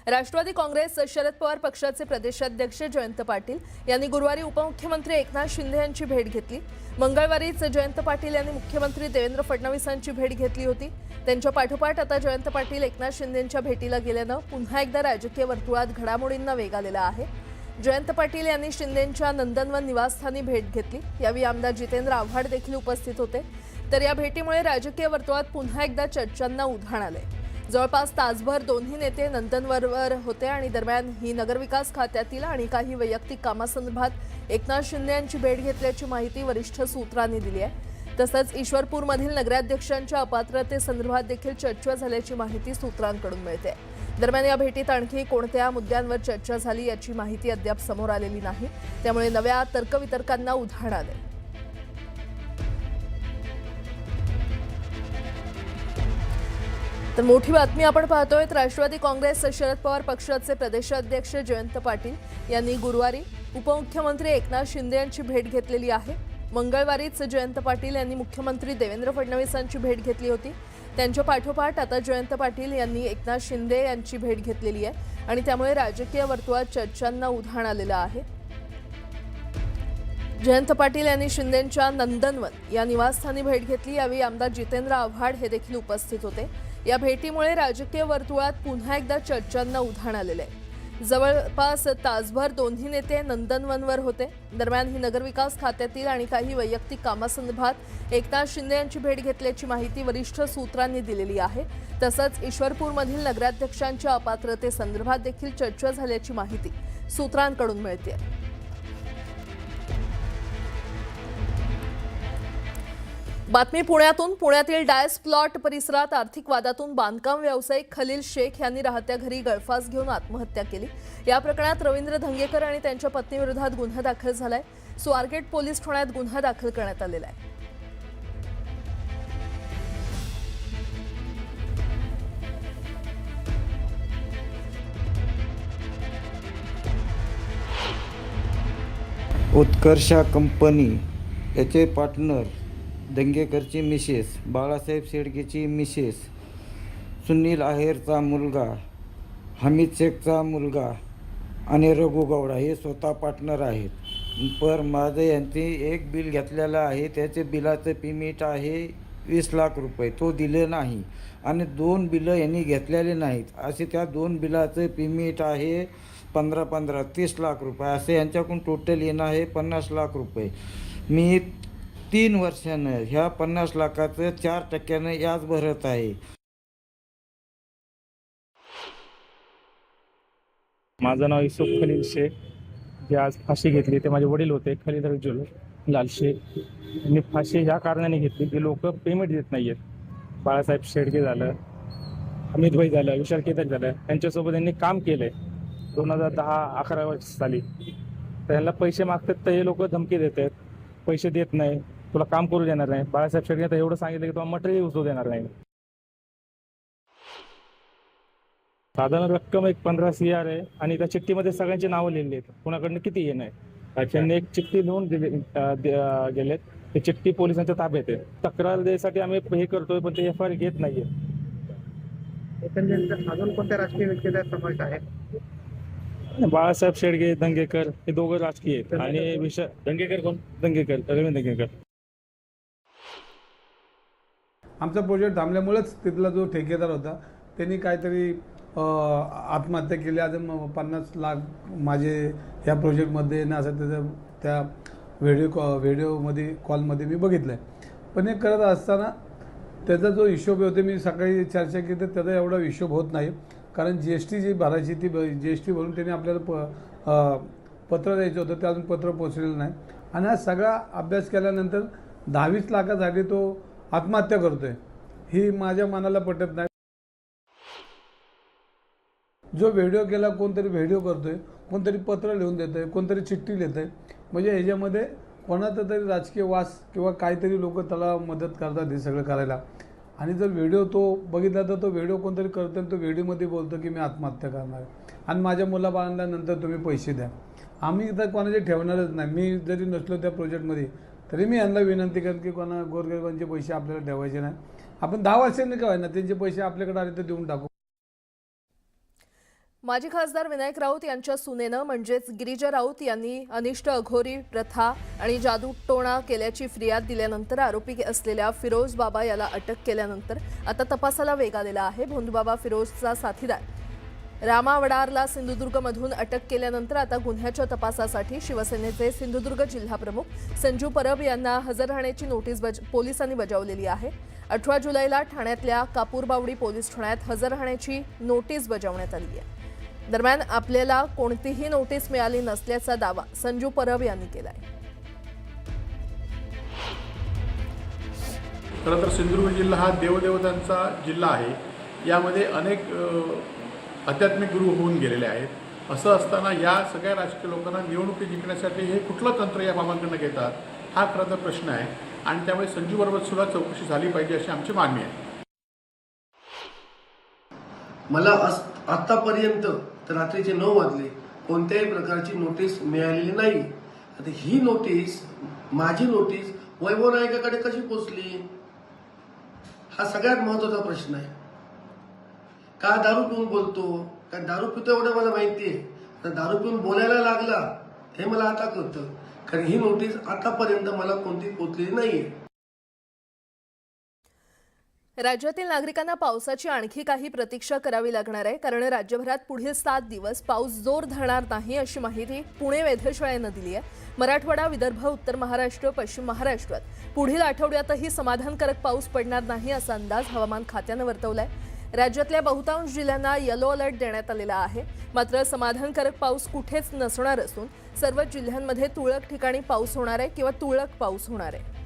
राष्ट्रवादी काँग्रेस शरद पवार पक्षाचे प्रदेशाध्यक्ष जयंत पाटील यांनी गुरुवारी उपमुख्यमंत्री एकनाथ शिंदे यांची भेट घेतली। मंगळवारीच जयंत पाटील यांनी मुख्यमंत्री देवेंद्र फडणवीसांची भेट घेतली होती। त्यांच्या पाठोपाठ आता जयंत पाटील एकनाथ शिंदेंच्या भेटीला गेल्यानं पुन्हा एकदा राजकीय वर्तुळात घडामोडींना वेग आलेला आहे। जयंत पाटील यांनी शिंदेंच्या नंदनवन निवासस्थानी भेट घेतली। यावेळी आमदार जितेंद्र आव्हाड देखील उपस्थित होते। तर या भेटीमुळे राजकीय वर्तुळात पुन्हा एकदा चर्चांना उधाण आले। जवळपास तासभर दोन्ही नेते नंदनवनवर होते आणि दरम्यान ही नगरविकास खात्यातील आणि काही वैयक्तिक कामासंदर्भात एकनाथ शिंदे यांची भेट घेतल्याची माहिती वरिष्ठ सूत्रांनी दिली आहे। तसंच ईश्वरपूरमधील नगराध्यक्षांच्या अपात्रतेसंदर्भात देखील चर्चा झाल्याची माहिती सूत्रांकडून मिळते। दरम्यान या भेटीत आणखी कोणत्या मुद्द्यांवर चर्चा झाली याची माहिती अद्याप समोर आलेली नाही। त्यामुळे नव्या तर्कवितर्कांना उधाण आले। तर मोठी बातमी आपण पाहतोय। राष्ट्रवादी काँग्रेस शरद पवार पक्षाचे प्रदेशाध्यक्ष जयंत पाटील यांनी गुरुवारी उपमुख्यमंत्री एकनाथ शिंदे यांची भेट घेतलेली आहे। मंगळवारीच जयंत पाटील यांनी मुख्यमंत्री देवेंद्र फडणवीसांची भेट घेतली होती। त्यांच्या पाठोपाठ आता जयंत पाटील यांनी एकनाथ शिंदे यांची भेट घेतलेली आहे आणि त्यामुळे राजकीय वर्तुळात चर्चांना उधाण आलेलं आहे। जयंत पाटील यांनी शिंदेंच्या नंदनवन या निवासस्थानी भेट घेतली। यावेळी आमदार जितेंद्र आव्हाड हे देखील उपस्थित होते। या भेटीमुळे राजकीय वर्तुळात पुन्हा एकदा चर्चांना उधाण आलेले आहे। जवळपास तासभर दोन्ही नेते नंदनवनवर होते। दरम्यान ही नगरविकास खात्यातील आणि काही वैयक्तिक कामासंदर्भात एकनाथ शिंदे यांची भेट घेतल्याची माहिती वरिष्ठ सूत्रांनी दिलेली आहे। तसंच ईश्वरपूरमधील नगराध्यक्षांच्या अपात्रतेसंदर्भात देखील चर्चा झाल्याची माहिती सूत्रांकडून मिळते। बातमी पुण्यातून। पुण्यातील डायस प्लॉट परिसरात आर्थिक वादातून बांधकाम व्यावसायिक खलील शेख यांनी राहत्या घरी गळफास घेऊन आत्महत्या केली। या प्रकरणात रवींद्र धंगेकर आणि त्यांच्या पत्नीविरोधात गुन्हा दाखल झालाय। स्वारगेट पोलीस ठाण्यात गुन्हा दाखल करण्यात आलेला आहे। उत्कर्षा कंपनी याचे पार्टनर दंगेकरची मिसेस, बाळासाहेब शेडगेची मिसेस, सुनील आहेरचा मुलगा, हमीद शेखचा मुलगा आणि रघु गौडा हे स्वतः पार्टनर आहेत। पर माझं यांचे एक बिल घेतलेलं आहे। त्याचे बिलाचं पेमेंट आहे 20 लाख रुपये, तो दिले नाही आणि 2 बिलं यांनी घेतलेले नाहीत। असे त्या 2 बिलाचं पेमेंट आहे 15-15 30 लाख रुपये, असे यांच्याकडून टोटल येणं आहे 50 लाख रुपये। मी 3 वर्षानं ह्या 50 लाखाचं 4% व्याज भरत आहे। माझं नाव युसुफ खलील शेख, जे आज फाशी घेतली ते माझे वडील होते खलील रजुल लाल शेख। यांनी फाशी ह्या कारणाने घेतली की लोक पेमेंट देत नाही आहेत। बाळासाहेब शेडगे झालं, अमित भाई झालं, विशाल केदार झालं, त्यांच्यासोबत यांनी काम केलं आहे 2010-11 साली। तर यांना पैसे मागतात तर हे लोक धमकी देत आहेत, पैसे देत नाही, तुला काम करू देणार नाही। बाळासाहेब शेडगे तर एवढं सांगितलं की तुम्हाला मटेरियल उचलू देणार नाही। साधारण रक्कम एक 15 CR आहे आणि त्या चिठ्ठीमध्ये सगळ्यांची नावं लिहिली आहेत, कुणाकडनं किती येणं आहे। त्यांनी एक चिठ्ठी लिहून गेलेत, ती चिठ्ठी पोलिसांच्या ताब्यात आहे। तक्रार द्यायसाठी आम्ही हे करतोय पण ते FIR घेत नाहीये। अजून कोणत्या राजकीय व्यक्तीचा समावेश आहे? बाळासाहेब शेडगे, दंगेकर हे दोघं राजकीय आहेत आणि दंगेकर कोण? दंगेकर, रवींद्र दंगेकर। आमचा प्रोजेक्ट थांबल्यामुळेच तिथला जो ठेकेदार होता त्यांनी काहीतरी आत्महत्या केली। आज 50 लाख माझे ह्या प्रोजेक्टमध्ये ना असं त्याचं त्या व्हिडिओमध्ये कॉलमध्ये मी बघितलं आहे। पण हे करत असताना त्याचा जो हिशोब होते, मी सकाळी चर्चा केली तर त्याचा एवढा हिशोब होत नाही। कारण GST जी भरायची ती GST भरून त्यांनी आपल्याला पत्र द्यायचं होतं, ते अजून पत्र पोचलेलं नाही। आणि हा सगळा अभ्यास केल्यानंतर 10-20 लाखासाठी तो आत्महत्या करतोय, ही माझ्या मनाला पटत नाही। जो व्हिडिओ केला, कोणतरी व्हिडिओ करतोय, कोणतरी पत्र लिहून देतोय, कोणतरी चिठ्ठी लिहितंय, म्हणजे ह्याच्यामध्ये कोणाचा तरी राजकीय वास किंवा काहीतरी लोक त्याला मदत करतात हे सगळं करायला। आणि जर व्हिडिओ तो बघितला तर तो व्हिडिओ कोणतरी करतो आणि तो व्हिडिओमध्ये बोलतो की मी आत्महत्या करणार आहे आणि माझ्या मुलाबाळांना नंतर तुम्ही पैसे द्या। आम्ही तर कोणाचे ठेवणारच नाही। मी जरी नसलो त्या प्रोजेक्टमध्ये तरी मी यांना विनंती करेन की कोणा गोरगरिबांचे पैसे आपल्याला ठेवायचे नाही। आपण 10 वर्षांनी काय ना त्यांचे पैसे आपल्याकडे आले तर देऊन टाकू। माजी खासदार विनायक राऊत यांच्या सुनेनं म्हणजेच गिरिजा राऊत यांनी अनिष्ट अघोरी प्रथा आणि जादूटोणा केल्याची फिर्याद दिल्यानंतर आरोपी असलेल्या फिरोज बाबा याला अटक केल्यानंतर आता तपासाला वेग आलेला आहे. भोंदूबाबा फिरोजचा साथीदार रामा वडारला सिंधुदुर्गमधून अटक केल्यानंतर आता गुन्ह्याच्या तपासासाठी शिवसेनेचे सिंधुदुर्ग जिल्हाप्रमुख संजू परब यांना हजर राहण्याची नोटीस पोलिसांनी बजावलेली आहे. 18 जुलैला ठाण्यातल्या कापूरबावडी पोलीस ठाण्यात हजर राहण्याची नोटीस बजावण्यात आली आहे. दरम्यान आपल्याला कोणतीही नोटीस मिळाली नसल्याचा दावा संजू परब यांनी केलाय. खरं तर सिंधुदुर्ग जिल्हा हा देवदेवतांचा जिल्हा आहे. यामध्ये अनेक आध्यात्मिक गुरु होऊन गेलेले आहेत. असं असताना या सगळ्या राजकीय लोकांना निवडणुकी जिंकण्यासाठी हे कुठलं तंत्र या बाबांकडनं घेतात हा खरं तर प्रश्न आहे आणि त्यामुळे संजू बरोबर सुद्धा चौकशी झाली पाहिजे अशी आमची मागणी आहे. मला आत्तापर्यंत तर रात्रीचे 9 वाजले कोणत्याही प्रकारची नोटीस मिळालेली नाही. आता ही नोटीस माझी नोटीस वैभव नायकाकडे कशी पोचली हा सगळ्यात महत्त्वाचा प्रश्न आहे. का दारू पिऊन बोलतो, का दारू पितो एवढं मला माहिती आहे. तर दारू पिऊन बोलायला लागला हे मला आता कळतं, कारण ही नोटीस आतापर्यंत मला कोणती पोचलेली नाहीये. राज्यातील नागरिकांना पावसाची आणखी काही प्रतीक्षा करावी लागणार आहे, कारण राज्यभरात पुढील 7 दिवस पाऊस जोर धरणार नाही अशी माहिती पुणे वेधशाळेनं दिली आहे. मराठवाडा, विदर्भ, उत्तर महाराष्ट्र, पश्चिम महाराष्ट्रात पुढील आठवड्यातही समाधानकारक पाऊस पडणार नाही असा अंदाज हवामान खात्यानं वर्तवलाय. राज्यातल्या बहुतांश जिल्ह्यांना येलो अलर्ट देण्यात आलेला आहे. मात्र समाधानकारक पाऊस कुठेच नसणार असून सर्व जिल्ह्यांमध्ये तुरळक ठिकाणी पाऊस होणार आहे किंवा तुरळक पाऊस होणार आहे.